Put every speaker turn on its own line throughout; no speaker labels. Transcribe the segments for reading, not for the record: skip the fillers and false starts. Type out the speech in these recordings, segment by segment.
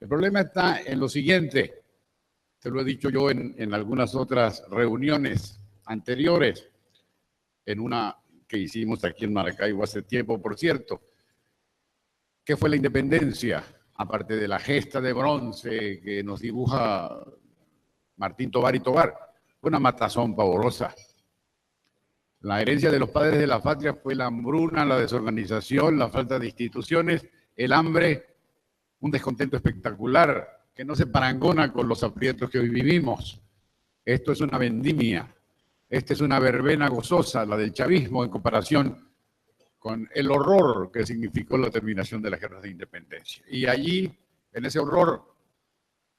El problema está en lo siguiente, te lo he dicho yo en algunas otras reuniones anteriores, en una que hicimos aquí en Maracaibo hace tiempo, por cierto. ¿Qué fue la independencia? Aparte de la gesta de bronce que nos dibuja Martín Tovar y Tovar, fue una matazón pavorosa. La herencia de los padres de la patria fue la hambruna, la desorganización, la falta de instituciones, el hambre, un descontento espectacular que no se parangona con los aprietos que hoy vivimos. Esto es una vendimia, esta es una verbena gozosa, la del chavismo, en comparación con el horror que significó la terminación de las guerras de independencia. Y allí, en ese horror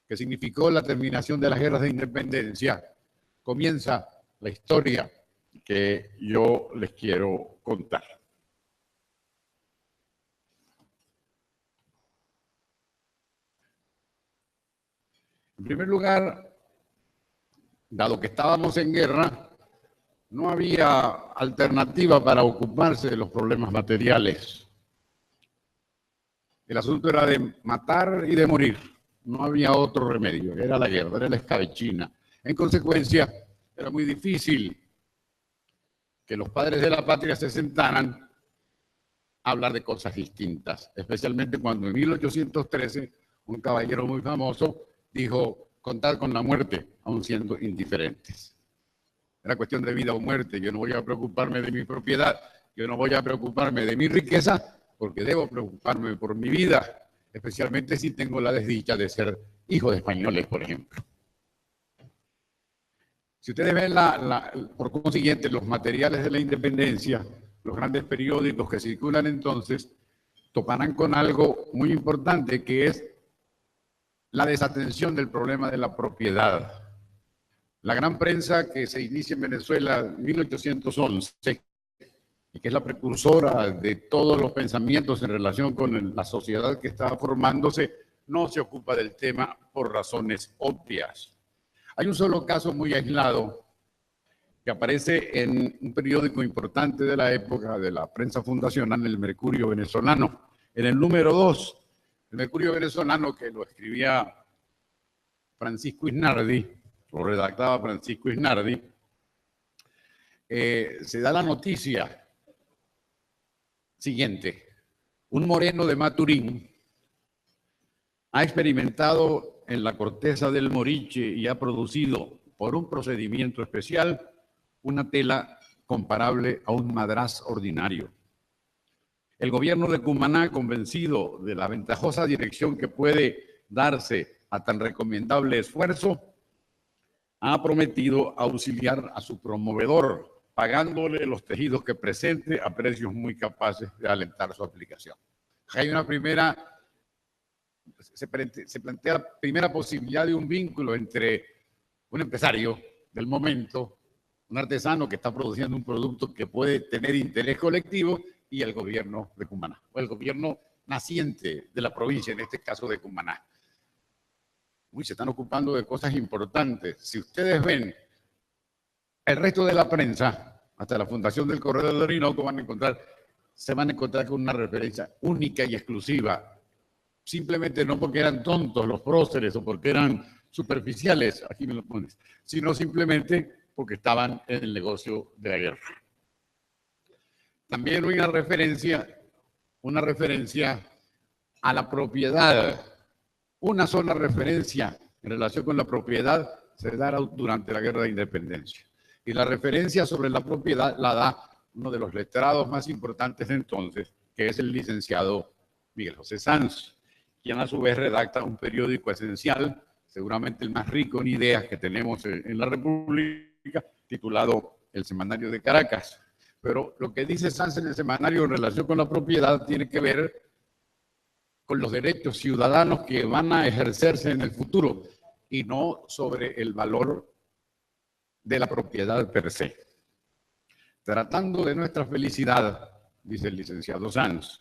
que significó la terminación de las guerras de independencia, comienza la historia que yo les quiero contar. En primer lugar, dado que estábamos en guerra, no había alternativa para ocuparse de los problemas materiales. El asunto era de matar y de morir. No había otro remedio. Era la guerra, era la escabechina. En consecuencia, era muy difícil que los padres de la patria se sentaran a hablar de cosas distintas, especialmente cuando en 1813 un caballero muy famoso dijo contar con la muerte aun siendo indiferentes. Era cuestión de vida o muerte. Yo no voy a preocuparme de mi propiedad, yo no voy a preocuparme de mi riqueza, porque debo preocuparme por mi vida, especialmente si tengo la desdicha de ser hijo de españoles, por ejemplo. Si ustedes ven, por consiguiente, los materiales de la independencia, los grandes periódicos que circulan entonces, toparán con algo muy importante, que es la desatención del problema de la propiedad. La gran prensa que se inicia en Venezuela en 1811, y que es la precursora de todos los pensamientos en relación con la sociedad que estaba formándose, no se ocupa del tema por razones obvias. Hay un solo caso muy aislado que aparece en un periódico importante de la época de la prensa fundacional, el Mercurio Venezolano, en el número 2. El Mercurio Venezolano, que lo escribía Francisco Isnardi, lo redactaba Francisco Isnardi, se da la noticia siguiente: un moreno de Maturín ha experimentado en la corteza del moriche y ha producido, por un procedimiento especial, una tela comparable a un madrás ordinario. El gobierno de Cumaná, convencido de la ventajosa dirección que puede darse a tan recomendable esfuerzo, ha prometido auxiliar a su promovedor, pagándole los tejidos que presente a precios muy capaces de alentar su aplicación. Hay una se plantea la primera posibilidad de un vínculo entre un empresario del momento, un artesano que está produciendo un producto que puede tener interés colectivo, y el gobierno de Cumaná, o el gobierno naciente de la provincia, en este caso de Cumaná. Uy, se están ocupando de cosas importantes. Si ustedes ven el resto de la prensa, hasta la Fundación del Corredor del Orinoco, se van a encontrar con una referencia única y exclusiva, simplemente no porque eran tontos los próceres o porque eran superficiales, aquí me lo pones, sino simplemente porque estaban en el negocio de la guerra. También una referencia a la propiedad. Una sola referencia en relación con la propiedad se dará durante la Guerra de Independencia. Y la referencia sobre la propiedad la da uno de los letrados más importantes de entonces, que es el licenciado Miguel José Sanz, quien a su vez redacta un periódico esencial, seguramente el más rico en ideas que tenemos en la República, titulado El Semanario de Caracas. Pero lo que dice Sanz en el semanario en relación con la propiedad tiene que ver con los derechos ciudadanos que van a ejercerse en el futuro y no sobre el valor de la propiedad per se. Tratando de nuestra felicidad, dice el licenciado Sanz,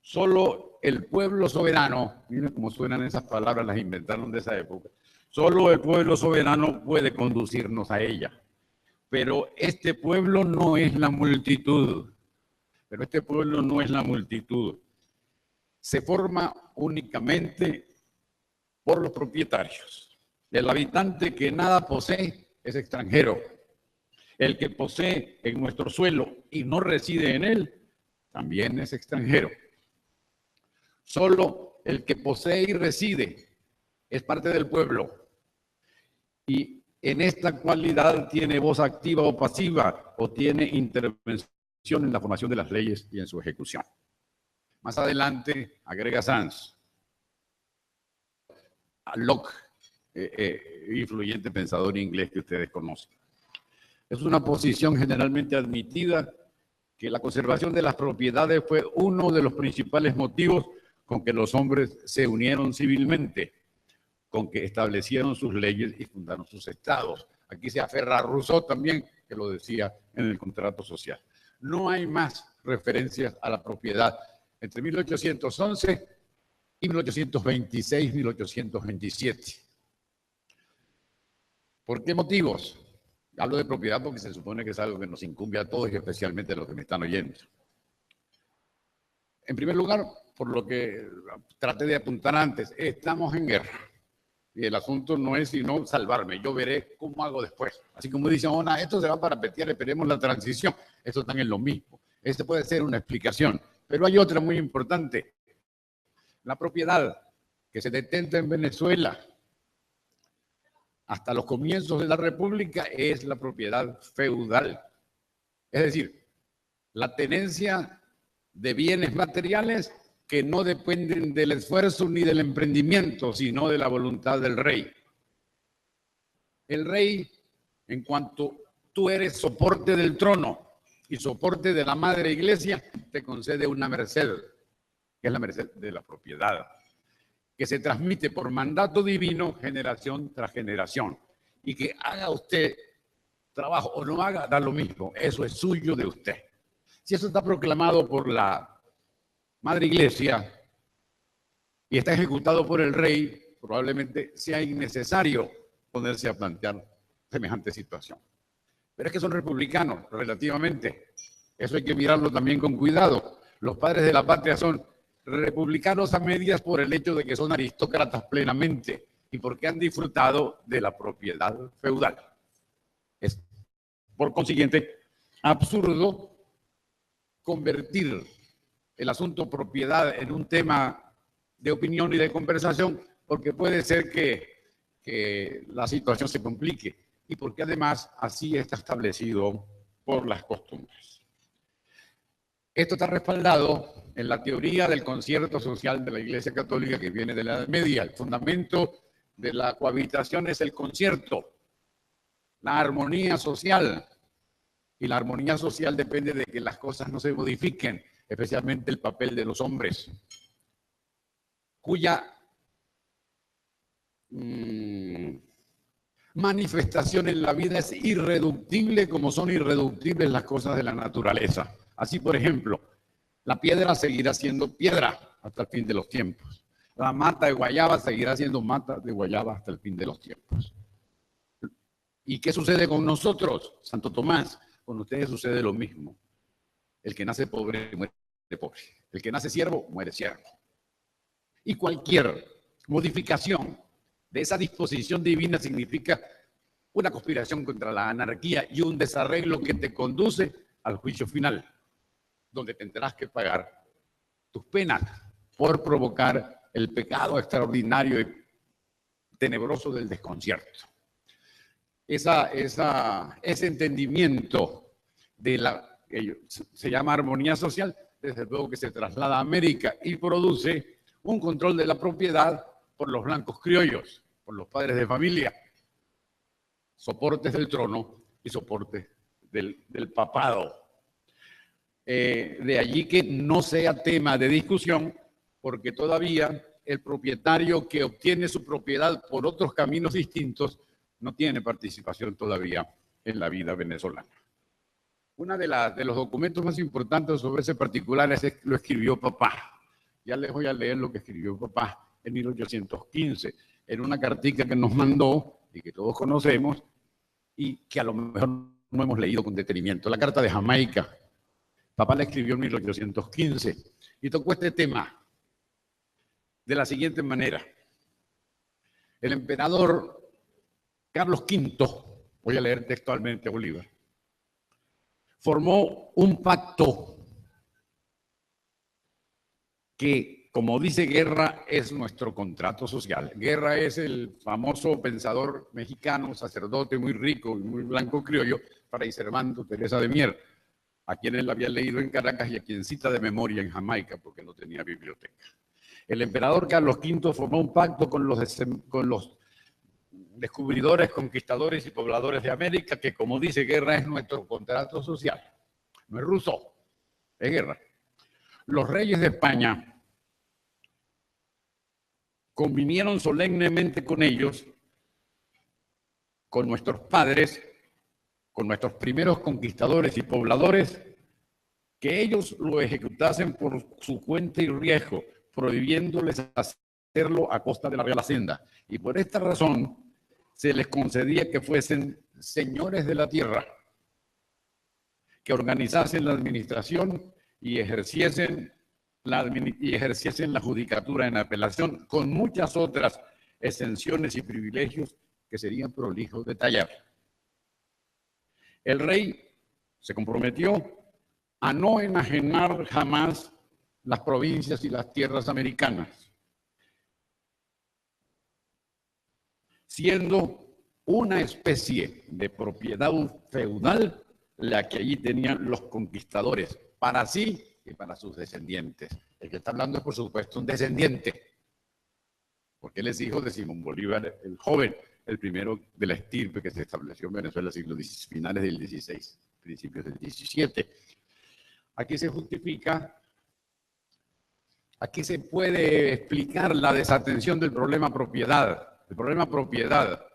solo el pueblo soberano, miren cómo suenan esas palabras, las inventaron de esa época, solo el pueblo soberano puede conducirnos a ella. Pero este pueblo no es la multitud. Se forma únicamente por los propietarios. El habitante que nada posee es extranjero. El que posee en nuestro suelo y no reside en él, también es extranjero. Solo el que posee y reside es parte del pueblo. Y en esta cualidad tiene voz activa o pasiva, o tiene intervención en la formación de las leyes y en su ejecución. Más adelante, agrega Sanz, a Locke, influyente pensador inglés que ustedes conocen. Es una posición generalmente admitida que la conservación de las propiedades fue uno de los principales motivos con que los hombres se unieron civilmente, con que establecieron sus leyes y fundaron sus estados. Aquí se aferra a Rousseau también, que lo decía en el contrato social. No hay más referencias a la propiedad entre 1811 y 1826, 1827. ¿Por qué motivos? Hablo de propiedad porque se supone que es algo que nos incumbe a todos y especialmente a los que me están oyendo. En primer lugar, por lo que traté de apuntar antes, estamos en guerra. Y el asunto no es sino salvarme. Yo veré cómo hago después. Así como dicen, esto se va para petear, esperemos la transición. Esto también es lo mismo. Esta puede ser una explicación. Pero hay otra muy importante. La propiedad que se detenta en Venezuela hasta los comienzos de la República es la propiedad feudal. Es decir, la tenencia de bienes materiales que no dependen del esfuerzo ni del emprendimiento, sino de la voluntad del rey. El rey, en cuanto tú eres soporte del trono y soporte de la madre iglesia, te concede una merced, que es la merced de la propiedad, que se transmite por mandato divino generación tras generación. Y que haga usted trabajo o no haga, da lo mismo. Eso es suyo de usted. Si eso está proclamado por la madre iglesia y está ejecutado por el rey, probablemente sea innecesario ponerse a plantear semejante situación. Pero es que son republicanos, relativamente. Eso hay que mirarlo también con cuidado. Los padres de la patria son republicanos a medias por el hecho de que son aristócratas plenamente y porque han disfrutado de la propiedad feudal. Es, por consiguiente, absurdo convertir el asunto propiedad en un tema de opinión y de conversación, porque puede ser que la situación se complique y porque además así está establecido por las costumbres. Esto está respaldado en la teoría del concierto social de la Iglesia Católica que viene de la Edad Media. El fundamento de la cohabitación es el concierto, la armonía social. Y la armonía social depende de que las cosas no se modifiquen, especialmente el papel de los hombres, cuya manifestación en la vida es irreductible como son irreductibles las cosas de la naturaleza. Así, por ejemplo, la piedra seguirá siendo piedra hasta el fin de los tiempos. La mata de guayaba seguirá siendo mata de guayaba hasta el fin de los tiempos. ¿Y qué sucede con nosotros, Santo Tomás? Con ustedes sucede lo mismo. El que nace pobre muere pobre. El que nace siervo muere siervo. Y cualquier modificación de esa disposición divina significa una conspiración contra la anarquía y un desarreglo que te conduce al juicio final, donde tendrás que pagar tus penas por provocar el pecado extraordinario y tenebroso del desconcierto. Ese entendimiento de la que se llama armonía social, desde luego que se traslada a América y produce un control de la propiedad por los blancos criollos, por los padres de familia, soportes del trono y soportes del papado. De allí que no sea tema de discusión, porque todavía el propietario que obtiene su propiedad por otros caminos distintos no tiene participación todavía en la vida venezolana. Uno de los documentos más importantes sobre ese particular lo escribió papá. Ya les voy a leer lo que escribió papá en 1815, en una cartica que nos mandó y que todos conocemos y que a lo mejor no hemos leído con detenimiento. La carta de Jamaica. Papá la escribió en 1815 y tocó este tema de la siguiente manera. El emperador Carlos V, voy a leer textualmente a Bolívar, formó un pacto que, como dice Guerra, es nuestro contrato social. Guerra es el famoso pensador mexicano, sacerdote muy rico y muy blanco criollo, Fray Servando Teresa de Mier, a quien él había leído en Caracas y a quien cita de memoria en Jamaica porque no tenía biblioteca. El emperador Carlos V formó un pacto con los descubridores, conquistadores y pobladores de América, que, como dice Guerra, es nuestro contrato social. No es Rousseau, es Guerra. Los reyes de España convinieron solemnemente con ellos, con nuestros padres, con nuestros primeros conquistadores y pobladores, que ellos lo ejecutasen por su cuenta y riesgo, prohibiéndoles hacerlo a costa de la Real Hacienda. Y por esta razón se les concedía que fuesen señores de la tierra, que organizasen la administración y ejerciesen la judicatura en apelación, con muchas otras exenciones y privilegios que serían prolijos detallar. El rey se comprometió a no enajenar jamás las provincias y las tierras americanas, siendo una especie de propiedad feudal la que allí tenían los conquistadores, para sí y para sus descendientes. El que está hablando es, por supuesto, un descendiente, porque él es hijo de Simón Bolívar, el joven, el primero de la estirpe que se estableció en Venezuela finales del XVI, principios del XVII. Aquí se justifica, aquí se puede explicar la desatención del problema propiedad. El problema propiedad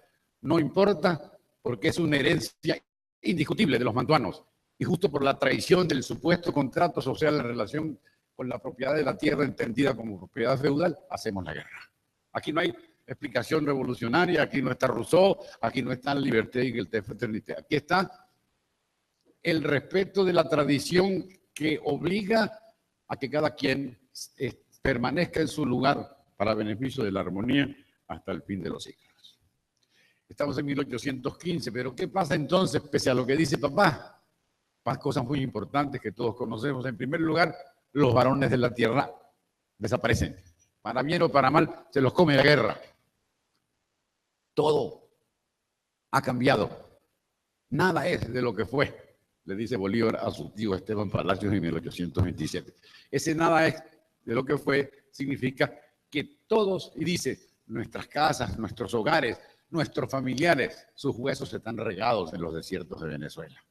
no importa porque es una herencia indiscutible de los mantuanos, y justo por la traición del supuesto contrato social en relación con la propiedad de la tierra entendida como propiedad feudal, hacemos la guerra. Aquí no hay explicación revolucionaria, aquí no está Rousseau, aquí no está la libertad y el fraternité. Aquí está el respeto de la tradición que obliga a que cada quien permanezca en su lugar para beneficio de la armonía hasta el fin de los siglos. Estamos en 1815, pero ¿qué pasa entonces, pese a lo que dice papá? Cosas muy importantes que todos conocemos. En primer lugar, los varones de la tierra desaparecen. Para bien o para mal, se los come la guerra. Todo ha cambiado. Nada es de lo que fue, le dice Bolívar a su tío Esteban Palacios en 1827. Ese nada es de lo que fue significa que todos, y dice, nuestras casas, nuestros hogares, nuestros familiares, sus huesos están regados en los desiertos de Venezuela.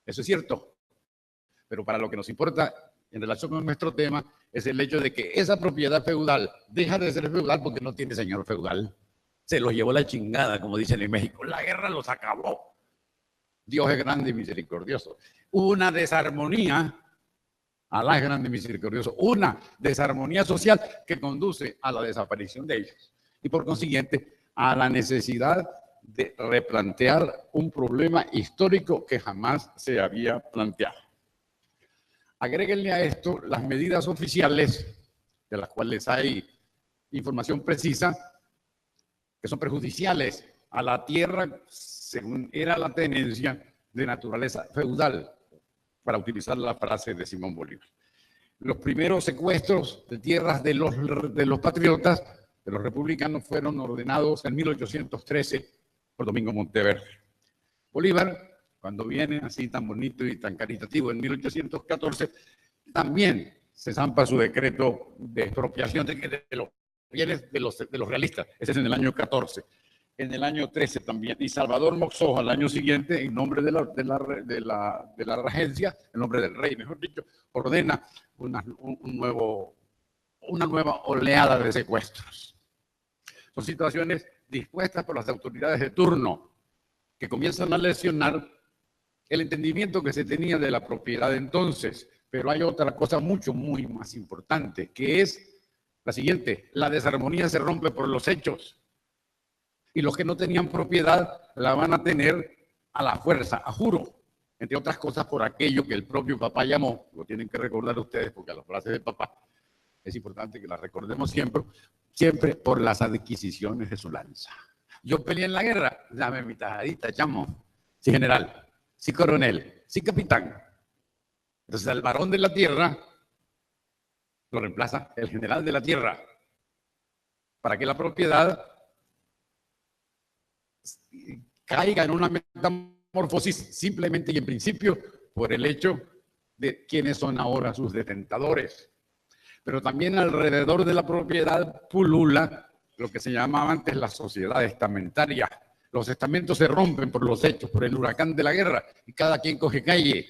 Eso es cierto, pero para lo que nos importa en relación con nuestro tema es el hecho de que esa propiedad feudal deja de ser feudal porque no tiene señor feudal. Se los llevó la chingada, como dicen en México. La guerra los acabó. Dios es grande y misericordioso. Hubo una desarmonía, Alá es grande y misericordioso, una desarmonía social que conduce a la desaparición de ellos y por consiguiente a la necesidad de replantear un problema histórico que jamás se había planteado. Agréguenle a esto las medidas oficiales, de las cuales hay información precisa, que son perjudiciales a la tierra según era la tenencia de naturaleza feudal, para utilizar la frase de Simón Bolívar. Los primeros secuestros de tierras de los patriotas, de los republicanos, fueron ordenados en 1813 por Domingo Monteverde. Bolívar, cuando viene así tan bonito y tan caritativo en 1814, también se zampa su decreto de expropiación de los bienes de los realistas. Ese es en el año 14. En el año 13 también. Y Salvador Moxó, al año siguiente, en nombre de la regencia, en nombre del rey, mejor dicho, ordena una nueva oleada de secuestros. Son situaciones dispuestas por las autoridades de turno que comienzan a lesionar el entendimiento que se tenía de la propiedad entonces. Pero hay otra cosa muy más importante, que es la siguiente: la desarmonía se rompe por los hechos. Y los que no tenían propiedad la van a tener a la fuerza, a juro. Entre otras cosas por aquello que el propio papá llamó, lo tienen que recordar ustedes porque a las frases de papá es importante que las recordemos siempre, siempre por las adquisiciones de su lanza. Yo peleé en la guerra, dame mi tajadita, chamo. Sí, general, sí, coronel, sí, capitán. Entonces, al varón de la tierra lo reemplaza el general de la tierra, para que la propiedad caiga en una metamorfosis simplemente y en principio por el hecho de quiénes son ahora sus detentadores. Pero también alrededor de la propiedad pulula lo que se llamaba antes la sociedad estamentaria. Los estamentos se rompen por los hechos, por el huracán de la guerra, y cada quien coge calle.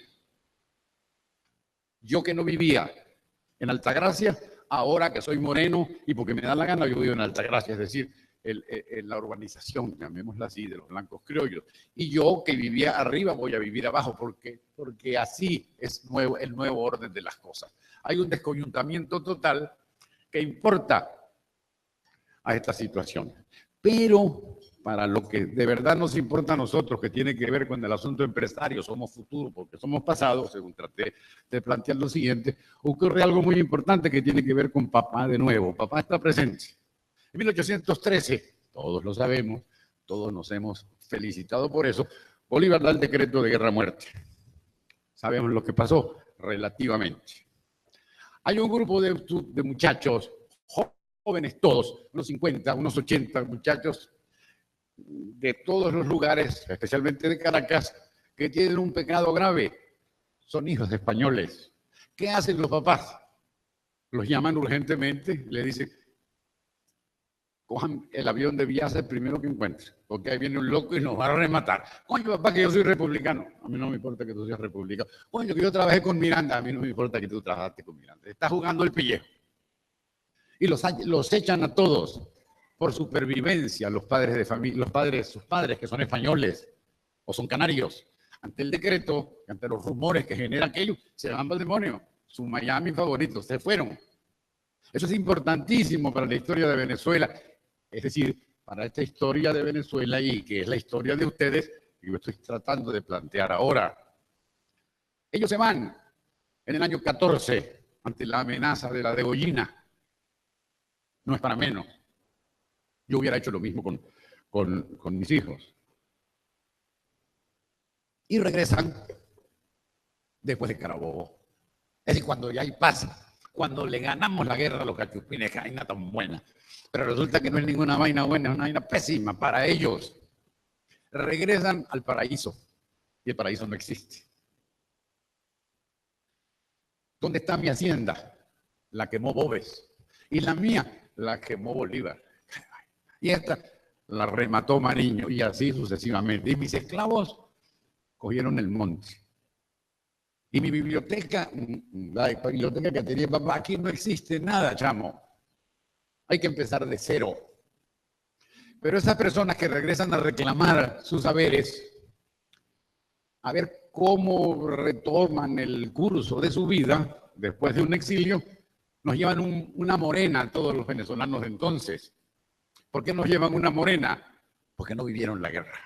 Yo que no vivía en Altagracia, ahora que soy moreno y porque me da la gana, yo vivo en Altagracia, es decir, en la urbanización, llamémosla así, de los blancos criollos. Y yo que vivía arriba voy a vivir abajo, porque así es el nuevo orden de las cosas. Hay un descoyuntamiento total que importa a esta situación. Pero para lo que de verdad nos importa a nosotros, que tiene que ver con el asunto empresario, somos futuro porque somos pasado, según traté de plantear lo siguiente, ocurre algo muy importante que tiene que ver con papá de nuevo. Papá está presente. En 1813, todos lo sabemos, todos nos hemos felicitado por eso, Bolívar da el decreto de guerra-muerte. Sabemos lo que pasó relativamente. Hay un grupo de muchachos, jóvenes todos, unos 50, unos 80 muchachos de todos los lugares, especialmente de Caracas, que tienen un pecado grave. Son hijos de españoles. ¿Qué hacen los papás? Los llaman urgentemente, le dicen, cojan el avión de viaje primero que encuentren, porque ahí viene un loco y nos va a rematar. Coño, papá, que yo soy republicano. A mí no me importa que tú seas republicano. Coño, que yo trabajé con Miranda. A mí no me importa que tú trabajaste con Miranda. Está jugando el pellejo. Y los echan a todos por supervivencia, los padres de familia, sus padres que son españoles o son canarios. Ante el decreto, ante los rumores que genera aquello, se van al demonio. Su Miami favorito, se fueron. Eso es importantísimo para la historia de Venezuela. Es decir, para esta historia de Venezuela y que es la historia de ustedes, que yo estoy tratando de plantear ahora. Ellos se van en el año 14 ante la amenaza de la degollina. No es para menos. Yo hubiera hecho lo mismo con mis hijos. Y regresan después de Carabobo. Es decir, cuando ya hay paz, cuando le ganamos la guerra a los cachupines, que vaina tan buena. Pero resulta que no es ninguna vaina buena, es una vaina pésima para ellos. Regresan al paraíso y el paraíso no existe. ¿Dónde está mi hacienda? La quemó Bobes. Y la mía, la quemó Bolívar. Y esta la remató Mariño y así sucesivamente. Y mis esclavos cogieron el monte. Y mi biblioteca, la biblioteca que tenía papá, aquí no existe nada, chamo. Hay que empezar de cero. Pero esas personas que regresan a reclamar sus saberes, a ver cómo retoman el curso de su vida después de un exilio, nos llevan una morena a todos los venezolanos de entonces. ¿Por qué nos llevan una morena? Porque no vivieron la guerra.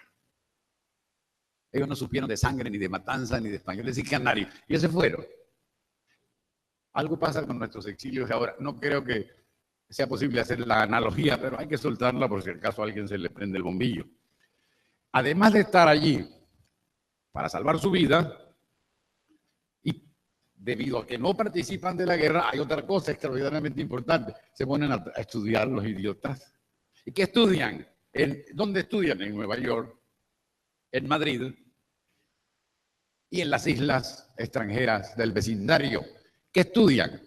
Ellos no supieron de sangre, ni de matanza, ni de españoles y canarios. Y se fueron. Algo pasa con nuestros exilios de ahora. No creo que sea posible hacer la analogía, pero hay que soltarla por si acaso a alguien se le prende el bombillo. Además de estar allí para salvar su vida, y debido a que no participan de la guerra, hay otra cosa extraordinariamente importante. Se ponen a estudiar los idiotas. ¿Y qué estudian? ¿Dónde estudian? En Nueva York, en Madrid y en las islas extranjeras del vecindario. ¿Qué estudian?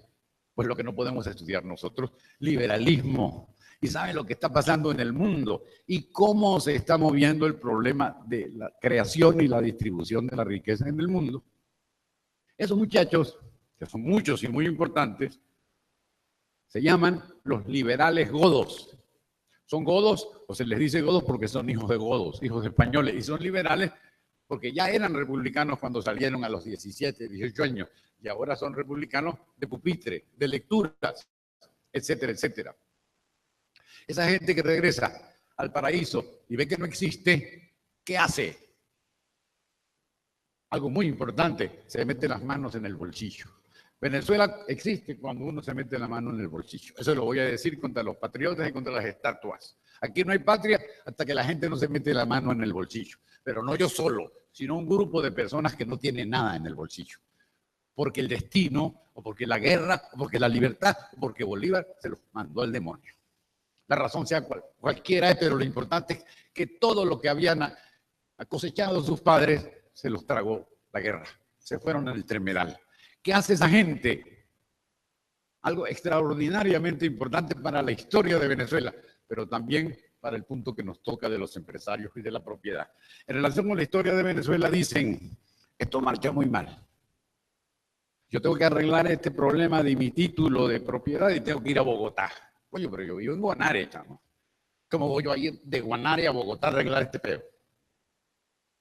Pues lo que no podemos estudiar nosotros, liberalismo. Y saben lo que está pasando en el mundo y cómo se está moviendo el problema de la creación y la distribución de la riqueza en el mundo. Esos muchachos, que son muchos y muy importantes, se llaman los liberales godos. Son godos, o se les dice godos porque son hijos de godos, hijos de españoles, y son liberales porque ya eran republicanos cuando salieron a los 17, 18 años, y ahora son republicanos de pupitre, de lecturas, etcétera, etcétera. Esa gente que regresa al paraíso y ve que no existe, ¿qué hace? Algo muy importante, se mete las manos en el bolsillo. Venezuela existe cuando uno se mete la mano en el bolsillo. Eso lo voy a decir contra los patriotas y contra las estatuas. Aquí no hay patria hasta que la gente no se mete la mano en el bolsillo. Pero no yo solo, sino un grupo de personas que no tienen nada en el bolsillo. Porque el destino, o porque la guerra, o porque la libertad, o porque Bolívar se los mandó al demonio. La razón sea cualquiera, pero lo importante es que todo lo que habían cosechado sus padres se los tragó la guerra. Se fueron al tremedal. ¿Qué hace esa gente? Algo extraordinariamente importante para la historia de Venezuela, pero también para el punto que nos toca de los empresarios y de la propiedad. En relación con la historia de Venezuela dicen, esto marcha muy mal. Yo tengo que arreglar este problema de mi título de propiedad y tengo que ir a Bogotá. Oye, pero yo vivo en Guanare, chamo. ¿Cómo voy yo a ir de Guanare a Bogotá a arreglar este peo?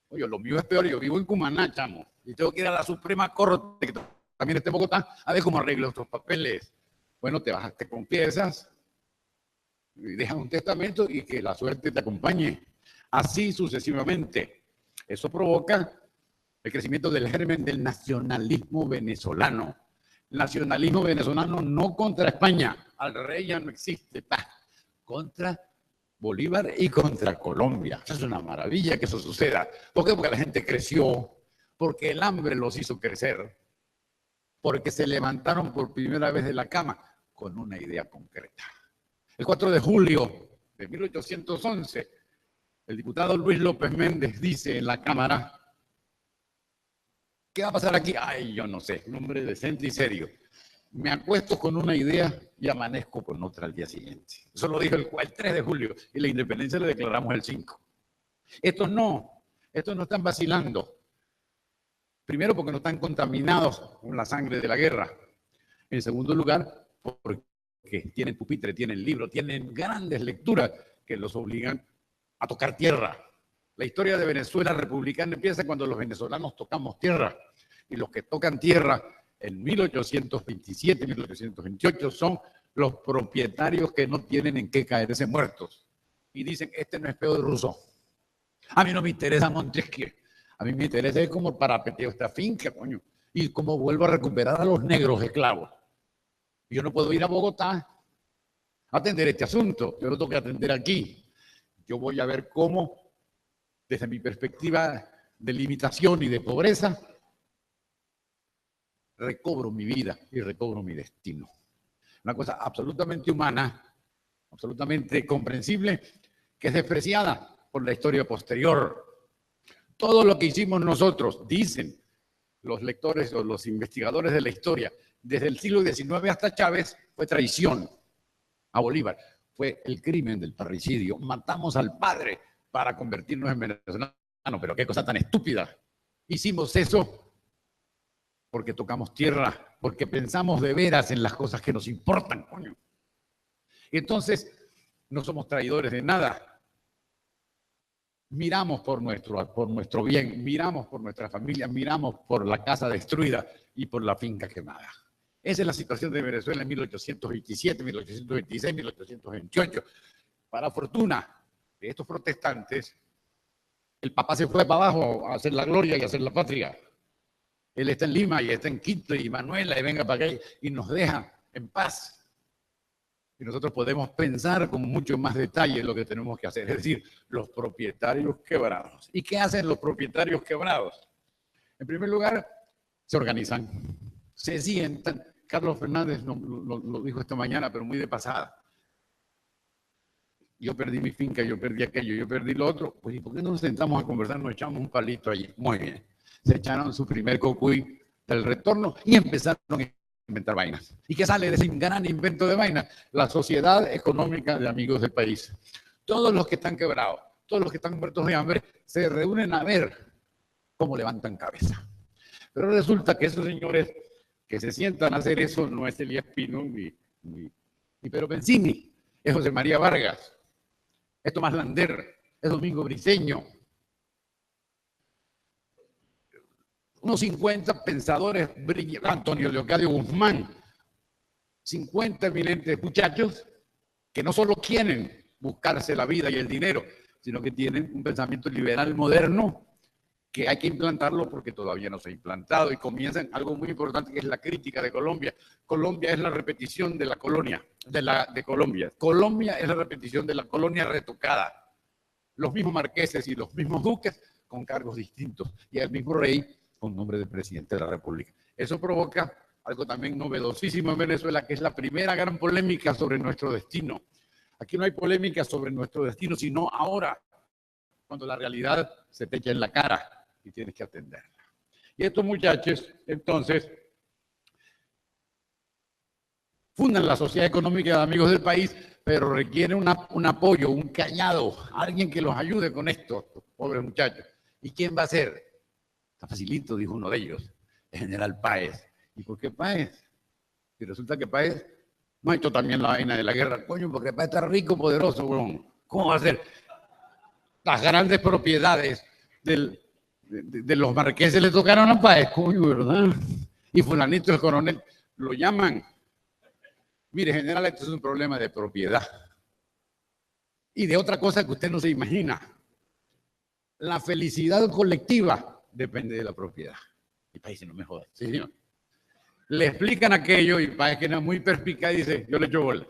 Oye, lo mío es peor, yo vivo en Cumaná, chamo. Y tengo que ir a la Suprema Corte, que también está en Bogotá, a ver cómo arreglo estos papeles. Bueno, te confiesas, y dejas un testamento y que la suerte te acompañe. Así sucesivamente. Eso provoca el crecimiento del germen del nacionalismo venezolano. El nacionalismo venezolano no contra España, al rey ya no existe, contra Bolívar y contra Colombia. Es una maravilla que eso suceda. ¿Por qué? Porque la gente creció, porque el hambre los hizo crecer, porque se levantaron por primera vez de la cama con una idea concreta. El 4 de julio de 1811, el diputado Luis López Méndez dice en la Cámara, ¿qué va a pasar aquí? Ay, yo no sé, un hombre decente y serio. Me acuesto con una idea y amanezco con otra al día siguiente. Eso lo dijo el 3 de julio y la independencia la declaramos el 5. Estos no están vacilando. Primero porque no están contaminados con la sangre de la guerra. En segundo lugar, porque tienen pupitre, tienen libro, tienen grandes lecturas que los obligan a tocar tierra. La historia de Venezuela republicana empieza cuando los venezolanos tocamos tierra. Y los que tocan tierra en 1827, 1828 son los propietarios que no tienen en qué caerse muertos. Y dicen, este no es peor de Rousseau. A mí no me interesa Montesquieu. A mí me interesa cómo parapeteo esta finca, coño. Y cómo vuelvo a recuperar a los negros esclavos. Yo no puedo ir a Bogotá a atender este asunto. Yo lo tengo que atender aquí. Yo voy a ver cómo, desde mi perspectiva de limitación y de pobreza, recobro mi vida y recobro mi destino. Una cosa absolutamente humana, absolutamente comprensible, que es despreciada por la historia posterior. Todo lo que hicimos nosotros, dicen los lectores o los investigadores de la historia, desde el siglo XIX hasta Chávez, fue traición a Bolívar. Fue el crimen del parricidio. Matamos al padre para convertirnos en venezolanos. Pero qué cosa tan estúpida. Hicimos eso porque tocamos tierra, porque pensamos de veras en las cosas que nos importan, coño. Y entonces, no somos traidores de nada. Miramos por nuestro bien, miramos por nuestra familia, miramos por la casa destruida y por la finca quemada. Esa es la situación de Venezuela en 1827, 1826, 1828. Para fortuna de estos protestantes, el Papa se fue para abajo a hacer la gloria y a hacer la patria. Él está en Lima y está en Quito y Manuela y venga para acá y nos deja en paz. Y nosotros podemos pensar con mucho más detalle lo que tenemos que hacer, es decir, los propietarios quebrados. ¿Y qué hacen los propietarios quebrados? En primer lugar, se organizan, se sientan. Carlos Fernández lo dijo esta mañana, pero muy de pasada. Yo perdí mi finca, yo perdí aquello, yo perdí lo otro. Pues, ¿y por qué no nos sentamos a conversar? Nos echamos un palito allí. Muy bien. Se echaron su primer cocuy del retorno y empezaron a inventar vainas. ¿Y qué sale de ese gran invento de vainas? La Sociedad Económica de Amigos del País. Todos los que están quebrados, todos los que están muertos de hambre, se reúnen a ver cómo levantan cabeza. Pero resulta que esos señores que se sientan a hacer eso no es Elías Pino ni Pedro Pensini, es José María Vargas, es Tomás Lander, es Domingo Briceño. Unos 50 pensadores brillantes, Antonio Leocadio Guzmán, 50 eminentes muchachos que no solo quieren buscarse la vida y el dinero, sino que tienen un pensamiento liberal moderno que hay que implantarlo porque todavía no se ha implantado, y comienzan algo muy importante que es la crítica de Colombia. Colombia es la repetición de la colonia, de Colombia. Colombia es la repetición de la colonia retocada. Los mismos marqueses y los mismos duques con cargos distintos, y el mismo rey con nombre de presidente de la República. Eso provoca algo también novedosísimo en Venezuela, que es la primera gran polémica sobre nuestro destino. Aquí no hay polémica sobre nuestro destino, sino ahora, cuando la realidad se te echa en la cara y tienes que atenderla. Y estos muchachos, entonces, fundan la Sociedad Económica de Amigos del País, pero requieren un apoyo, un callado, alguien que los ayude con esto, pobres muchachos. ¿Y quién va a ser? Está facilito, dijo uno de ellos, el general Páez. ¿Y por qué Páez? Y resulta que Páez no ha hecho también la vaina de la guerra, coño, porque Páez está rico, poderoso, weón. ¿Cómo va a ser? Las grandes propiedades de los marqueses le tocaron a Páez, coño, ¿verdad? Y fulanito, el coronel, lo llaman. Mire, general, esto es un problema de propiedad. Y de otra cosa que usted no se imagina. La felicidad colectiva depende de la propiedad. Y Páez dice, no me jodas. Sí, señor. Le explican aquello y Páez, que era muy perspicaz, dice, yo le echo bola.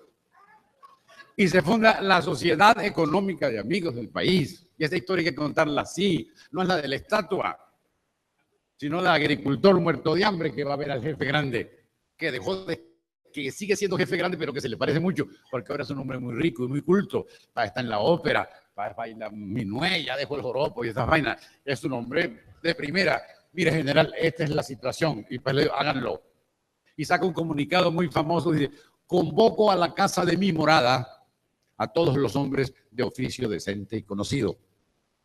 Y se funda la Sociedad Económica de Amigos del País. Y esa historia hay que contarla así. No es la de la estatua, sino la del agricultor muerto de hambre que va a ver al jefe grande, que sigue siendo jefe grande, pero que se le parece mucho, porque ahora es un hombre muy rico y muy culto. Páez está en la ópera, Páez baila minué, ya dejó el joropo y esas vainas. Es un hombre de primera. Mire, general, esta es la situación, y pues háganlo. Y saca un comunicado muy famoso, dice, convoco a la casa de mi morada a todos los hombres de oficio decente y conocido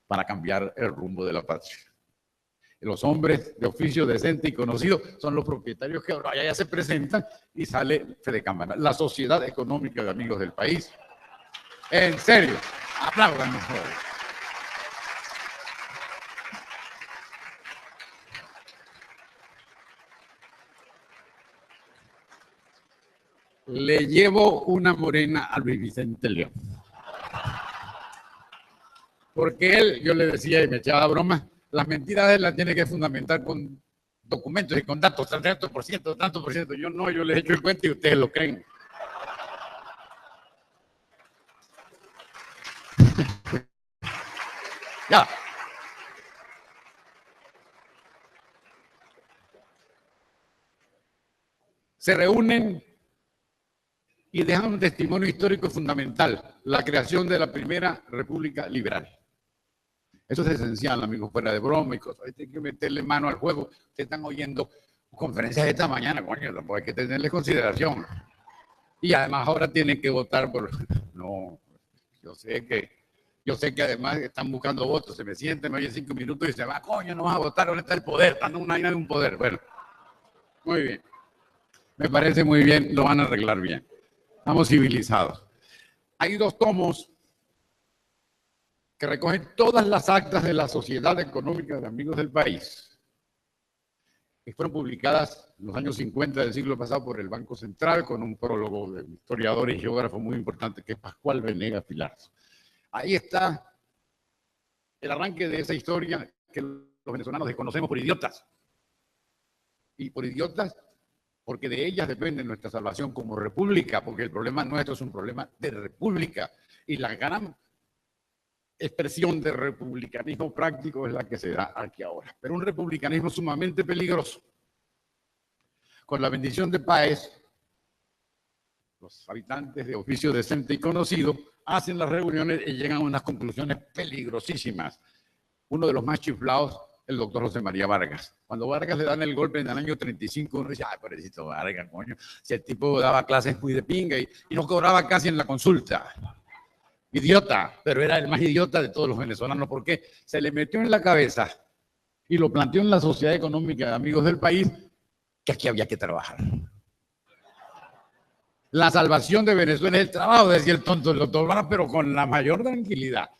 para cambiar el rumbo de la patria. Los hombres de oficio decente y conocido son los propietarios que ahora ya se presentan y sale Fede Cámara, la Sociedad Económica de Amigos del País. En serio, aplaudan mejor. Le llevo una morena a Luis Vicente León. Porque él, yo le decía y me echaba broma, las mentiras de él las tiene que fundamentar con documentos y con datos, tanto por ciento. Yo no, yo les echo el cuento y ustedes lo creen. Ya. Se reúnen y dejan un testimonio histórico fundamental, la creación de la primera república liberal. Eso es esencial, amigos, fuera de broma y cosas. Hay que meterle mano al juego. Ustedes están oyendo conferencias de esta mañana, coño, hay que tenerle consideración. Y además ahora tienen que votar por... No, yo sé que además están buscando votos, se me sienten, me oyen 5 minutos y se va, coño, no vas a votar, ahora está el poder, están en una vaina de un poder. Bueno, muy bien. Me parece muy bien, lo van a arreglar bien. Estamos civilizados. Hay 2 tomos que recogen todas las actas de la Sociedad Económica de Amigos del País, que fueron publicadas en los años 50 del siglo pasado por el Banco Central, con un prólogo de un historiador y geógrafo muy importante, que es Pascual Venegas Pilarzo. Ahí está el arranque de esa historia que los venezolanos desconocemos por idiotas. Y por idiotas, porque de ellas depende nuestra salvación como república, porque el problema nuestro es un problema de república. Y la gran expresión de republicanismo práctico es la que se da aquí ahora. Pero un republicanismo sumamente peligroso. Con la bendición de Páez, los habitantes de oficio decente y conocido hacen las reuniones y llegan a unas conclusiones peligrosísimas. Uno de los más chiflados, el doctor José María Vargas. Cuando Vargas le dan el golpe en el año 35, uno dice, ay, pobrecito Vargas, coño, si el tipo daba clases muy de pinga y no cobraba casi en la consulta. Idiota, pero era el más idiota de todos los venezolanos porque se le metió en la cabeza y lo planteó en la Sociedad Económica de Amigos del País que aquí había que trabajar. La salvación de Venezuela es el trabajo, decía el tonto del doctor Vargas, pero con la mayor tranquilidad,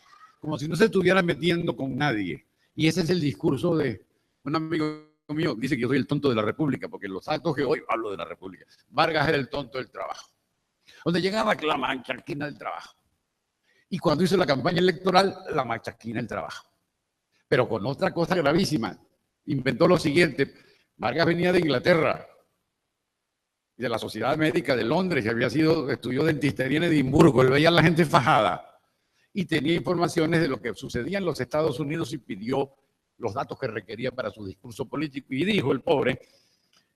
como si no se estuviera metiendo con nadie. Y ese es el discurso de un amigo mío, dice que yo soy el tonto de la República, porque en los actos que hoy hablo de la República. Vargas era el tonto del trabajo. Donde llegaba la machaquina del trabajo. Y cuando hizo la campaña electoral, la machaquina del trabajo. pero con otra cosa gravísima. Inventó lo siguiente. Vargas venía de Inglaterra, de la Sociedad Médica de Londres, y estudió dentistería en Edimburgo. Él veía a la gente fajada y tenía informaciones de lo que sucedía en los Estados Unidos y pidió los datos que requería para su discurso político. Y dijo el pobre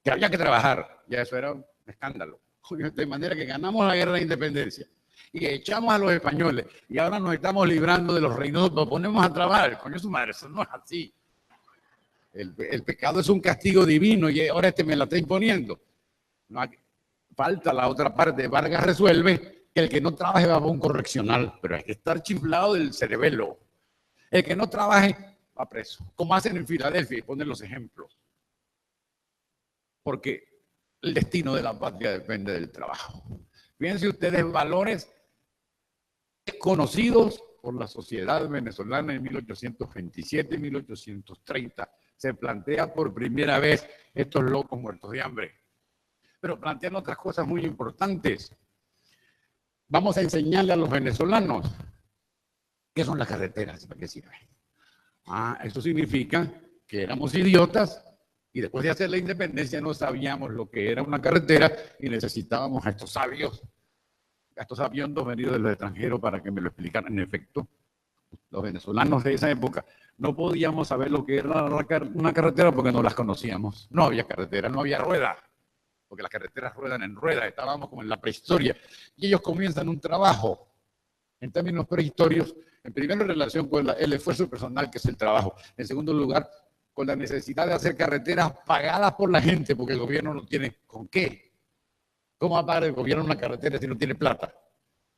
que había que trabajar. Ya eso era un escándalo. De manera que ganamos la guerra de independencia y echamos a los españoles y ahora nos estamos librando de los reinos, nos ponemos a trabajar. Coño, su madre, eso no es así. El pecado es un castigo divino y ahora me la está imponiendo. No, falta la otra parte. Vargas resuelve que el que no trabaje va a un correccional, pero hay que estar chiflado del cerebelo. El que no trabaje va preso, como hacen en Filadelfia, y ponen los ejemplos. Porque el destino de la patria depende del trabajo. Fíjense ustedes, valores desconocidos por la sociedad venezolana en 1827 y 1830. Se plantea por primera vez estos locos muertos de hambre. Pero plantean otras cosas muy importantes. Vamos a enseñarle a los venezolanos qué son las carreteras, para qué sirven. Eso significa que éramos idiotas y después de hacer la independencia no sabíamos lo que era una carretera y necesitábamos a estos sabios, a estos sabiondos venidos de los extranjeros para que me lo explicaran. En efecto, los venezolanos de esa época no podíamos saber lo que era una carretera porque no las conocíamos. No había carretera, no había rueda, porque las carreteras ruedan en ruedas, estábamos como en la prehistoria. Y ellos comienzan un trabajo en términos prehistorios, en primero en relación con el esfuerzo personal, que es el trabajo. En segundo lugar, con la necesidad de hacer carreteras pagadas por la gente, porque el gobierno no tiene con qué. ¿Cómo va a pagar el gobierno una carretera si no tiene plata?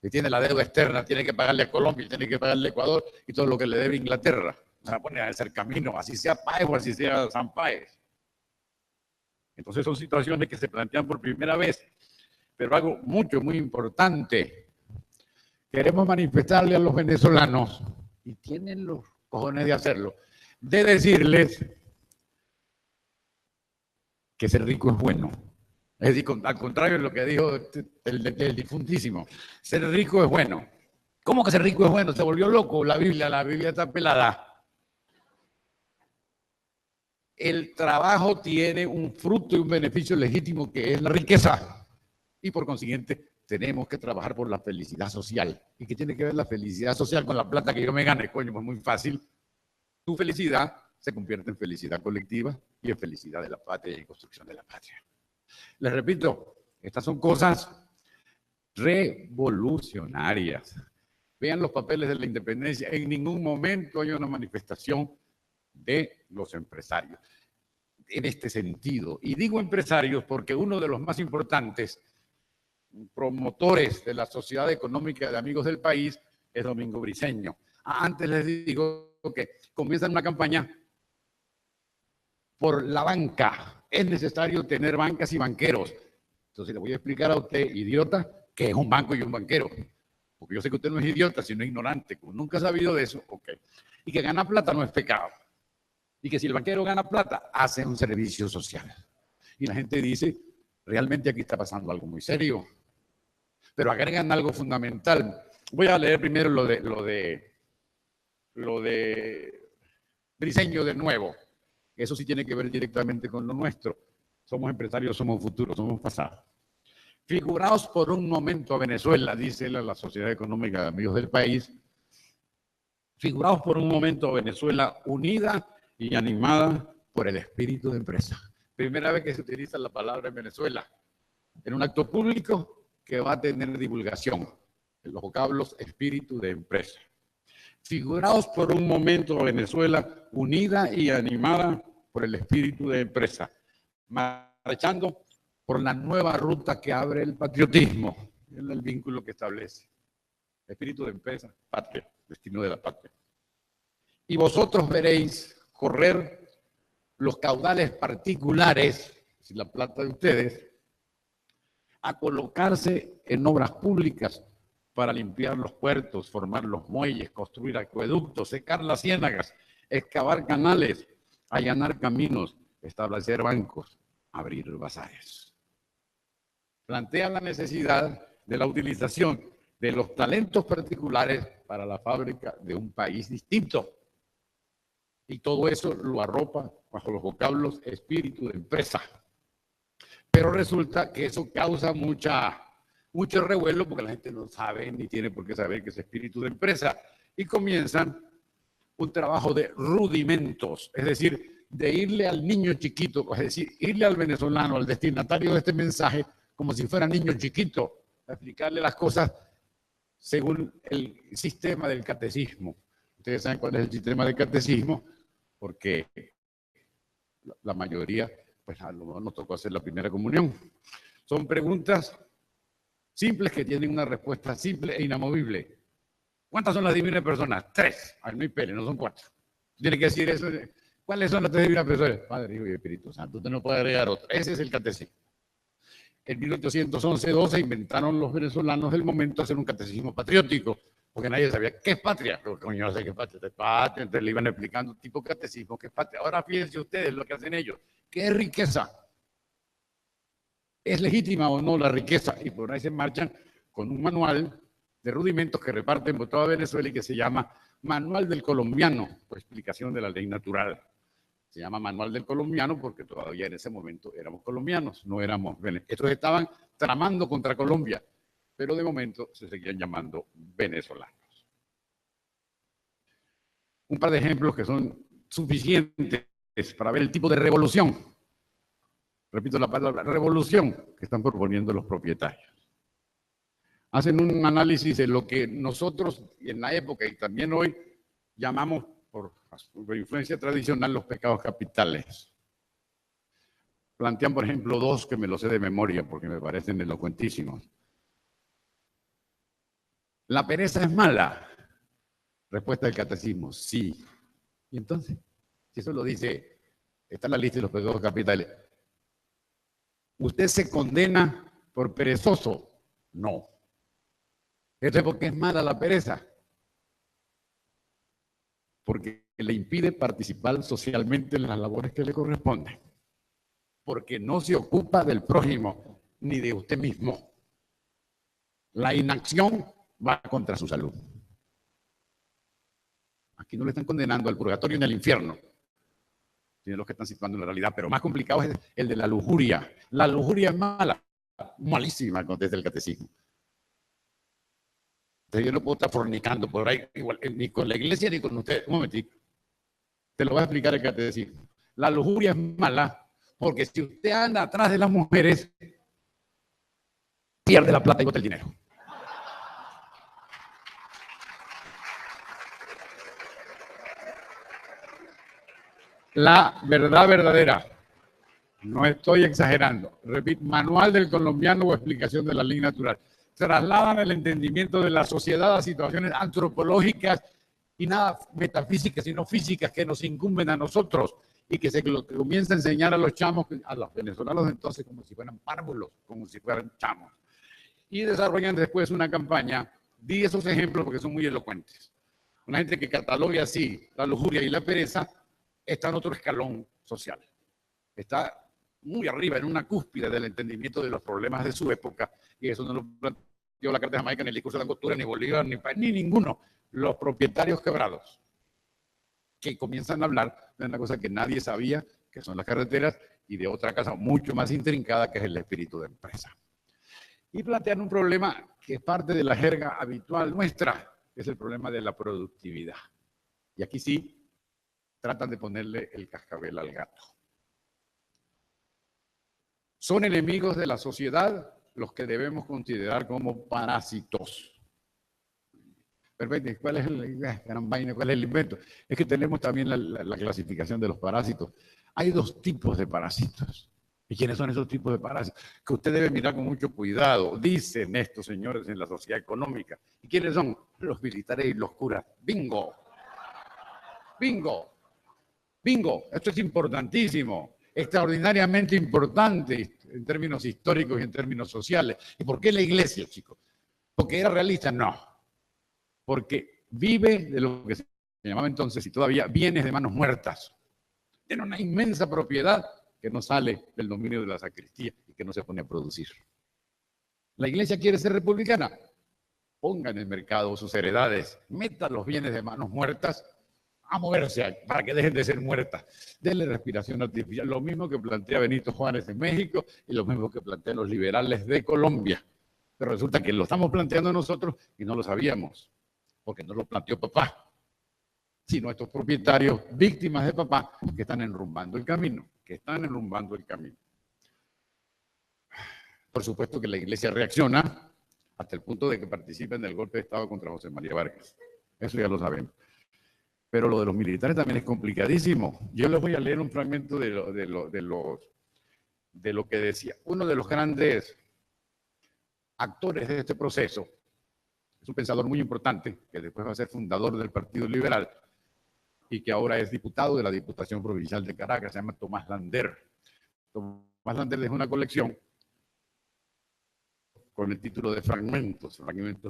Si tiene la deuda externa, tiene que pagarle a Colombia, tiene que pagarle a Ecuador y todo lo que le debe Inglaterra. O sea, pone a hacer camino, así sea Páez o así sea San Páez. Entonces son situaciones que se plantean por primera vez. Pero algo muy importante. Queremos manifestarle a los venezolanos, y tienen los cojones de hacerlo, de decirles que ser rico es bueno. Es decir, al contrario de lo que dijo el difuntísimo, ser rico es bueno. ¿Cómo que ser rico es bueno? Se volvió loco la Biblia está pelada. El trabajo tiene un fruto y un beneficio legítimo que es la riqueza. Y por consiguiente, tenemos que trabajar por la felicidad social. ¿Y qué tiene que ver la felicidad social con la plata que yo me gane? Coño, pues muy fácil. Tu felicidad se convierte en felicidad colectiva y en felicidad de la patria y en construcción de la patria. Les repito, estas son cosas revolucionarias. Vean los papeles de la independencia. En ningún momento hay una manifestación de los empresarios en este sentido. Y digo empresarios porque uno de los más importantes promotores de la Sociedad Económica de Amigos del País es Domingo Briceño. Antes les digo que comienzan una campaña por la banca. Es necesario tener bancas y banqueros. Entonces le voy a explicar a usted, idiota, qué es un banco y un banquero. Porque yo sé que usted no es idiota, sino ignorante. Como nunca ha sabido de eso, ok. Y que ganar plata no es pecado. Y que si el banquero gana plata, hace un servicio social. Y la gente dice, realmente aquí está pasando algo muy serio. Pero agregan algo fundamental. Voy a leer primero lo de Briceño de nuevo. Eso sí tiene que ver directamente con lo nuestro. Somos empresarios, somos futuros, somos pasados. Figuraos por un momento a Venezuela, dice la Sociedad Económica de Amigos del País. Figuraos por un momento a Venezuela unida y animada por el espíritu de empresa. Primera vez que se utiliza la palabra en Venezuela, en un acto público que va a tener divulgación, los vocablos espíritu de empresa. Figuraos por un momento a Venezuela unida y animada por el espíritu de empresa, marchando por la nueva ruta que abre el patriotismo, es el vínculo que establece. Espíritu de empresa, patria, destino de la patria. Y vosotros veréis correr los caudales particulares, si la plata de ustedes, a colocarse en obras públicas para limpiar los puertos, formar los muelles, construir acueductos, secar las ciénagas, excavar canales, allanar caminos, establecer bancos, abrir bazares. Plantea la necesidad de la utilización de los talentos particulares para la fábrica de un país distinto. Y todo eso lo arropa bajo los vocablos espíritu de empresa. Pero resulta que eso causa mucho revuelo porque la gente no sabe ni tiene por qué saber que es espíritu de empresa. Y comienzan un trabajo de rudimentos, es decir, de irle al niño chiquito, es decir, irle al venezolano, al destinatario de este mensaje, como si fuera niño chiquito, a explicarle las cosas según el sistema del catecismo. Ustedes saben cuál es el sistema del catecismo, porque la mayoría, pues a lo mejor nos tocó hacer la primera comunión. Son preguntas simples que tienen una respuesta simple e inamovible. ¿Cuántas son las divinas personas? 3. Ay, no hay pele, no son 4. Tiene que decir eso. ¿Cuáles son las 3 divinas personas? Padre, Hijo y Espíritu Santo. Usted no puede agregar otro. Ese es el catecismo. En 1811-12 inventaron los venezolanos del momento hacer un catecismo patriótico, porque nadie sabía qué es patria. Pero, coño, no sé qué es patria. Entonces le iban explicando tipo catecismo, qué es patria. Ahora fíjense ustedes lo que hacen ellos. ¿Qué es riqueza? ¿Es legítima o no la riqueza? Y por ahí se marchan con un manual de rudimentos que reparten por toda Venezuela y que se llama Manual del Colombiano, o explicación de la ley natural. Se llama Manual del Colombiano porque todavía en ese momento éramos colombianos, no éramos venezolanos. Estos estaban tramando contra Colombia, pero de momento se seguían llamando venezolanos. Un par de ejemplos que son suficientes para ver el tipo de revolución. Repito la palabra, revolución que están proponiendo los propietarios. Hacen un análisis de lo que nosotros en la época y también hoy llamamos por influencia tradicional los pecados capitales. Plantean, por ejemplo, 2 que me los sé de memoria porque me parecen elocuentísimos. ¿La pereza es mala? Respuesta del catecismo, sí. ¿Y entonces? Si eso lo dice, está en la lista de los pecados capitales. ¿Usted se condena por perezoso? No. ¿Esto es porque es mala la pereza? Porque le impide participar socialmente en las labores que le corresponden. Porque no se ocupa del prójimo ni de usted mismo. La inacción va contra su salud. Aquí no le están condenando al purgatorio ni al infierno, sino los que están situando en la realidad. Pero más complicado es el de la lujuria. La lujuria es mala, malísima, contesta el catecismo. Entonces yo no puedo estar fornicando por ahí, igual, ni con la iglesia ni con usted. Un momentito. Te lo voy a explicar el catecismo. La lujuria es mala porque si usted anda atrás de las mujeres, pierde la plata y bota el dinero. La verdad verdadera. No estoy exagerando. Repito, Manual del Colombiano o explicación de la ley natural. Trasladan el entendimiento de la sociedad a situaciones antropológicas y nada metafísicas, sino físicas que nos incumben a nosotros y que se comienza a enseñar a los chamos, a los venezolanos entonces como si fueran párvulos, como si fueran chamos. Y desarrollan después una campaña. Di esos ejemplos porque son muy elocuentes. Una gente que catalogue así la lujuria y la pereza está en otro escalón social. Está muy arriba, en una cúspide del entendimiento de los problemas de su época, y eso no lo planteó la Carta de Jamaica, ni el discurso de Angostura, ni Bolívar, ni ninguno. Los propietarios quebrados, que comienzan a hablar de una cosa que nadie sabía, que son las carreteras, y de otra cosa mucho más intrincada, que es el espíritu de empresa. Y plantean un problema que es parte de la jerga habitual nuestra, que es el problema de la productividad. Y aquí sí, tratan de ponerle el cascabel al gato. Son enemigos de la sociedad los que debemos considerar como parásitos. Perfecto. ¿Cuál es el invento? Es que tenemos también la clasificación de los parásitos. Hay 2 tipos de parásitos. ¿Y quiénes son esos tipos de parásitos? Que usted debe mirar con mucho cuidado. Dicen estos señores en la sociedad económica. ¿Y quiénes son? Los militares y los curas. ¡Bingo! ¡Bingo! ¡Bingo! Esto es importantísimo. Extraordinariamente importante en términos históricos y en términos sociales. ¿Y por qué la iglesia, chicos? ¿Porque era realista? No. Porque vive de lo que se llamaba entonces, y todavía, bienes de manos muertas. Tiene una inmensa propiedad que no sale del dominio de la sacristía y que no se pone a producir. ¿La iglesia quiere ser republicana? Ponga en el mercado sus heredades, meta los bienes de manos muertas a moverse para que dejen de ser muertas. Denle respiración artificial. Lo mismo que plantea Benito Juárez en México y lo mismo que plantean los liberales de Colombia. Pero resulta que lo estamos planteando nosotros y no lo sabíamos, porque no lo planteó papá, sino estos propietarios, víctimas de papá, que están enrumbando el camino, Por supuesto que la iglesia reacciona hasta el punto de que participa en el golpe de Estado contra José María Vargas. Eso ya lo sabemos. Pero lo de los militares también es complicadísimo. Yo les voy a leer un fragmento de lo que decía uno de los grandes actores de este proceso. Es un pensador muy importante, que después va a ser fundador del Partido Liberal y que ahora es diputado de la Diputación Provincial de Caracas, se llama Tomás Lander. Tomás Lander dejó una colección con el título de fragmentos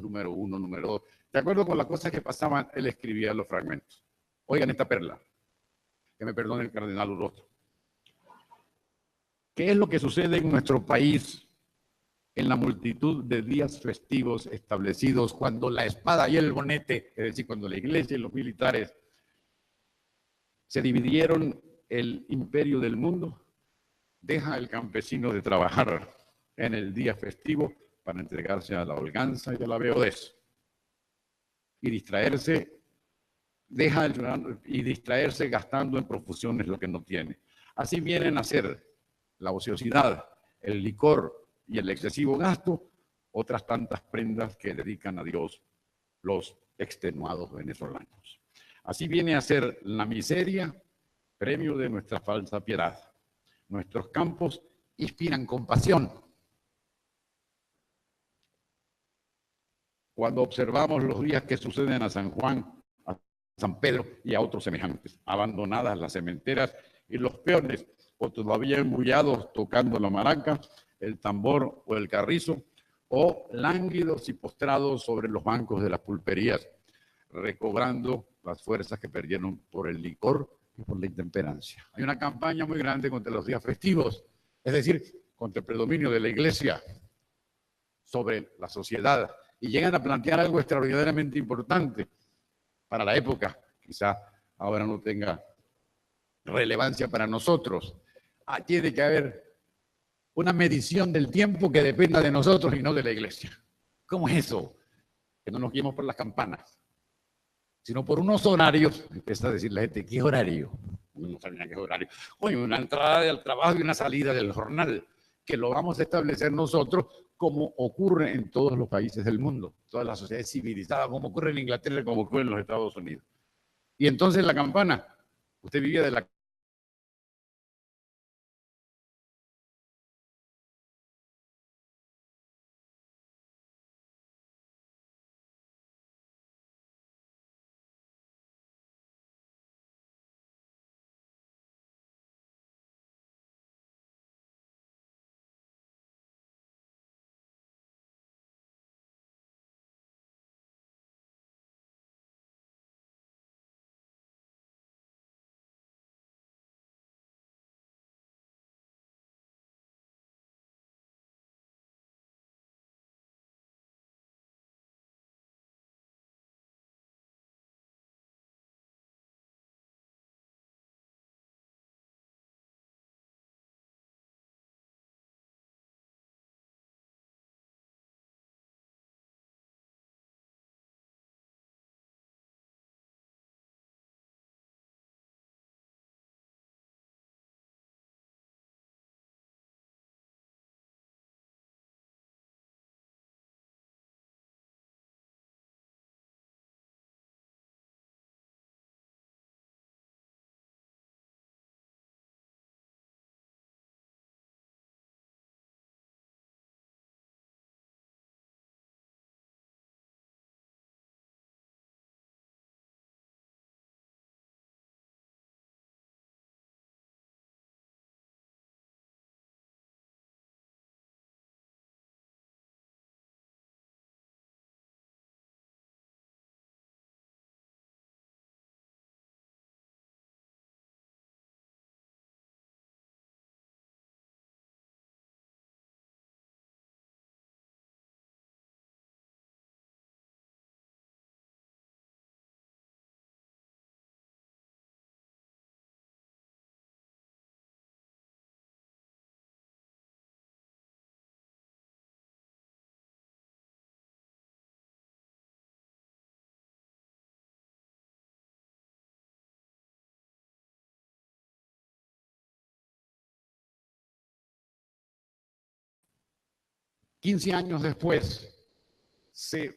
número 1, número 2. De acuerdo con las cosas que pasaban, él escribía los fragmentos. Oigan esta perla, que me perdone el cardenal Orozco. ¿Qué es lo que sucede en nuestro país en la multitud de días festivos establecidos cuando la espada y el bonete, es decir, cuando la iglesia y los militares se dividieron el imperio del mundo? Deja el campesino de trabajar en el día festivo para entregarse a la holganza y a la beodez y distraerse, distraerse gastando en profusiones lo que no tiene. Así vienen a ser la ociosidad, el licor y el excesivo gasto, otras tantas prendas que dedican a Dios los extenuados venezolanos. Así viene a ser la miseria, premio de nuestra falsa piedad. Nuestros campos inspiran compasión. Cuando observamos los días que suceden a San Juan, a San Pedro y a otros semejantes, abandonadas las cementeras y los peones, o todavía embullados tocando la maraca, el tambor o el carrizo, o lánguidos y postrados sobre los bancos de las pulperías, recobrando las fuerzas que perdieron por el licor y por la intemperancia. Hay una campaña muy grande contra los días festivos, es decir, contra el predominio de la iglesia sobre la sociedad, y llegan a plantear algo extraordinariamente importante para la época, quizá ahora no tenga relevancia para nosotros. Tiene que haber una medición del tiempo que dependa de nosotros y no de la iglesia. ¿Cómo es eso? Que no nos guiemos por las campanas, sino por unos horarios. Empieza a decir la gente, ¿qué horario? No sabía qué horario. Oye, una entrada del trabajo y una salida del jornal, que lo vamos a establecer nosotros como ocurre en todos los países del mundo, todas las sociedades civilizadas, como ocurre en Inglaterra, como ocurre en los Estados Unidos. Y entonces la campana, usted vivía de la 15 años después se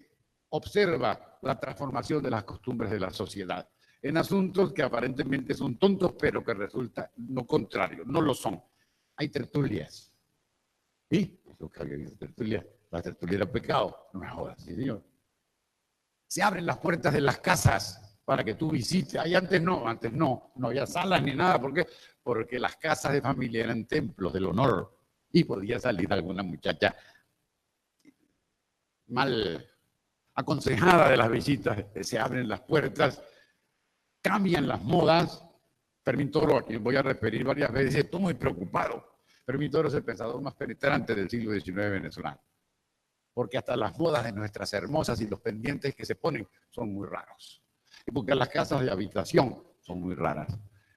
observa la transformación de las costumbres de la sociedad en asuntos que aparentemente son tontos, pero que resulta lo contrario, no lo son. Hay tertulias. ¿Y? La tertulia era pecado. No me jodas, sí, señor. Se abren las puertas de las casas para que tú visites. Ahí antes no había salas ni nada. ¿Por qué? Porque las casas de familia eran templos del honor y podía salir alguna muchacha mal aconsejada de las visitas. Se abren las puertas, cambian las modas. Fermín Toro, a quien voy a referir varias veces, estoy muy preocupado. Fermín Toro es el pensador más penetrante del siglo XIX venezolano, porque hasta las bodas de nuestras hermosas y los pendientes que se ponen son muy raros. Y porque las casas de habitación son muy raras.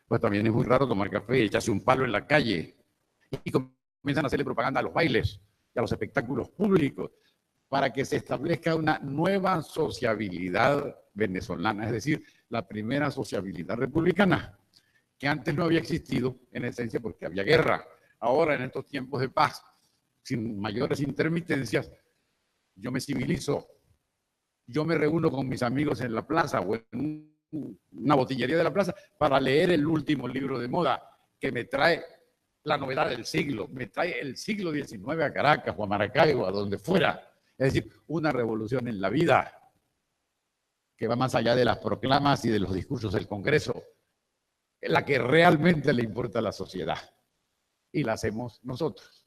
Pues también es muy raro tomar café y echarse un palo en la calle. Y comienzan a hacerle propaganda a los bailes y a los espectáculos públicos para que se establezca una nueva sociabilidad venezolana, es decir, la primera sociabilidad republicana, que antes no había existido en esencia porque había guerra. Ahora, en estos tiempos de paz, sin mayores intermitencias, yo me civilizo, yo me reúno con mis amigos en la plaza o en una botillería de la plaza para leer el último libro de moda que me trae la novedad del siglo, me trae el siglo XIX a Caracas o a Maracaibo, a donde fuera. Es decir, una revolución en la vida que va más allá de las proclamas y de los discursos del Congreso, la que realmente le importa a la sociedad. Y la hacemos nosotros.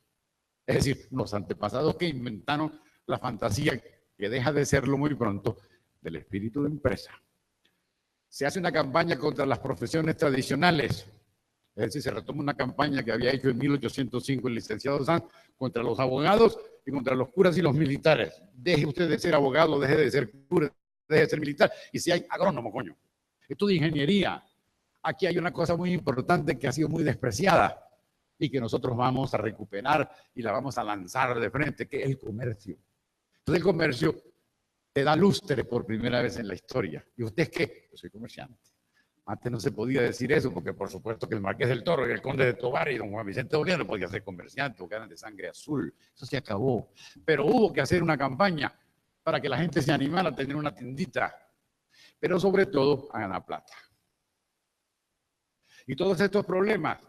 Es decir, los antepasados que inventaron la fantasía, que deja de serlo muy pronto, del espíritu de empresa. Se hace una campaña contra las profesiones tradicionales. Es decir, se retoma una campaña que había hecho en 1805 el licenciado Sanz contra los abogados y contra los curas y los militares. Deje usted de ser abogado, deje de ser cura, deje de ser militar y sea agrónomo, coño. Estudie ingeniería. Aquí hay una cosa muy importante que ha sido muy despreciada y que nosotros vamos a recuperar y la vamos a lanzar de frente, que es el comercio. Entonces el comercio te da lustre por primera vez en la historia. ¿Y usted es qué? Yo soy comerciante. Antes no se podía decir eso, porque por supuesto que el Marqués del Toro y el Conde de Tovar y don Juan Vicente Bolívar no podían ser comerciantes porque eran de sangre azul. Eso se acabó. Pero hubo que hacer una campaña para que la gente se animara a tener una tiendita. Pero sobre todo a ganar plata. Y todos estos problemas,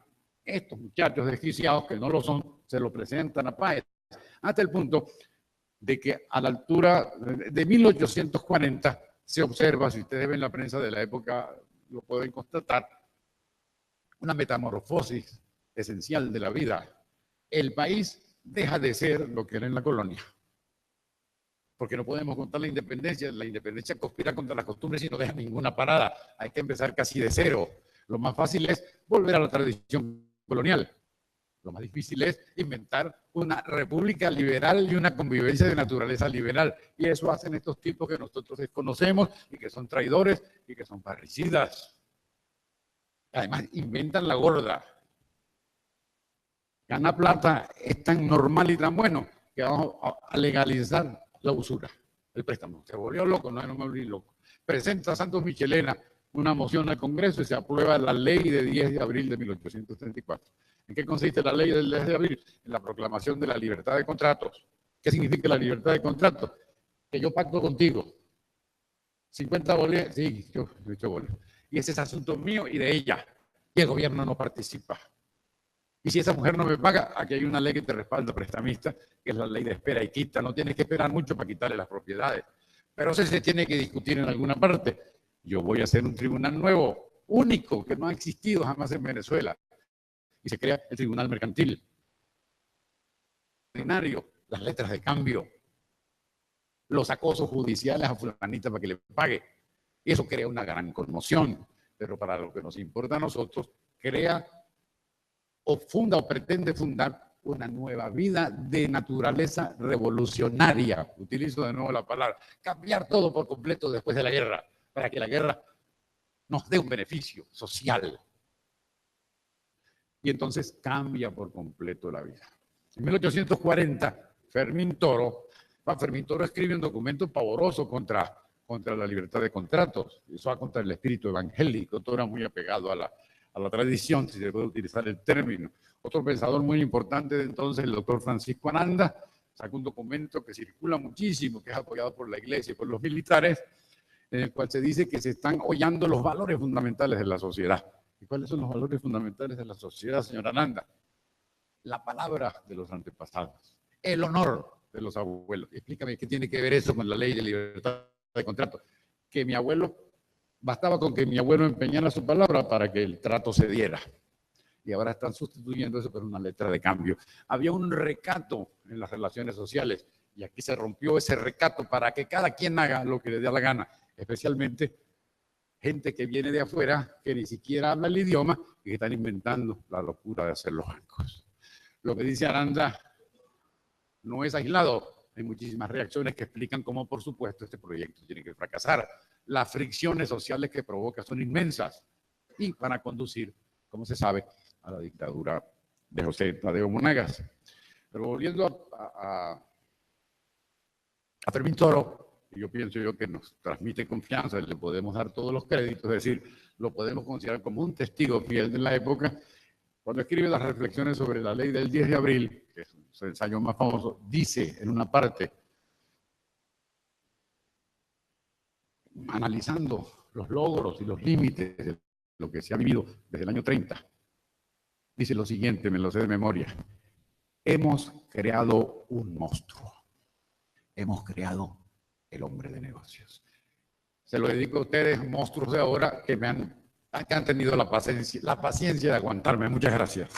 estos muchachos desquiciados que no lo son, se lo presentan a Páez, hasta el punto de que a la altura de 1840 se observa, si ustedes ven la prensa de la época, lo pueden constatar, una metamorfosis esencial de la vida. El país deja de ser lo que era en la colonia, porque no podemos contar la independencia conspira contra las costumbres y no deja ninguna parada, hay que empezar casi de cero. Lo más fácil es volver a la tradición colonial. Lo más difícil es inventar una república liberal y una convivencia de naturaleza liberal. Y eso hacen estos tipos que nosotros desconocemos y que son traidores y que son parricidas. Además, inventan la gorda. Ganar plata es tan normal y tan bueno que vamos a legalizar la usura, el préstamo. Se volvió loco, no me volví loco. Presenta Santos Michelena una moción al Congreso y se aprueba la ley de 10 de abril de 1834. ¿En qué consiste la ley del 10 de abril? En la proclamación de la libertad de contratos. ¿Qué significa la libertad de contratos? Que yo pacto contigo. 50 bolívares, sí, yo he hecho bolívares. Y ese es asunto mío y de ella. Y el gobierno no participa. Y si esa mujer no me paga, aquí hay una ley que te respalda, prestamista, que es la ley de espera y quita. No tienes que esperar mucho para quitarle las propiedades. Pero eso se tiene que discutir en alguna parte. Yo voy a hacer un tribunal nuevo, único, que no ha existido jamás en Venezuela. Y se crea el Tribunal Mercantil. Las letras de cambio, los acosos judiciales a fulanita para que le pague. Y eso crea una gran conmoción. Pero para lo que nos importa a nosotros, crea o funda o pretende fundar una nueva vida de naturaleza revolucionaria. Utilizo de nuevo la palabra. Cambiar todo por completo después de la guerra, para que la guerra nos dé un beneficio social. Y entonces cambia por completo la vida. En 1840, Fermín Toro escribe un documento pavoroso contra la libertad de contratos. Eso va contra el espíritu evangélico. Toro era muy apegado a la tradición, si se puede utilizar el término. Otro pensador muy importante de entonces, el doctor Francisco Aranda, sacó un documento que circula muchísimo, que es apoyado por la Iglesia y por los militares, en el cual se dice que se están hollando los valores fundamentales de la sociedad. ¿Y cuáles son los valores fundamentales de la sociedad, señora Aranda? La palabra de los antepasados, el honor de los abuelos. Explícame qué tiene que ver eso con la ley de libertad de contrato. Que mi abuelo, bastaba con que mi abuelo empeñara su palabra para que el trato se diera. Y ahora están sustituyendo eso por una letra de cambio. Había un recato en las relaciones sociales y aquí se rompió ese recato para que cada quien haga lo que le dé la gana, especialmente gente que viene de afuera, que ni siquiera habla el idioma y que están inventando la locura de hacer los bancos. Lo que dice Aranda no es aislado. Hay muchísimas reacciones que explican cómo, por supuesto, este proyecto tiene que fracasar. Las fricciones sociales que provoca son inmensas y van a conducir, como se sabe, a la dictadura de José Tadeo Monagas. Pero volviendo a Fermín Toro, yo pienso que nos transmite confianza, le podemos dar todos los créditos, es decir, lo podemos considerar como un testigo fiel de la época. Cuando escribe las reflexiones sobre la ley del 10 de abril, que es su ensayo más famoso, dice en una parte, analizando los logros y los límites de lo que se ha vivido desde el año 30, dice lo siguiente, me lo sé de memoria: hemos creado un monstruo, hemos creado el hombre de negocios. Se lo dedico a ustedes, monstruos de ahora, que han tenido la paciencia de aguantarme. Muchas gracias.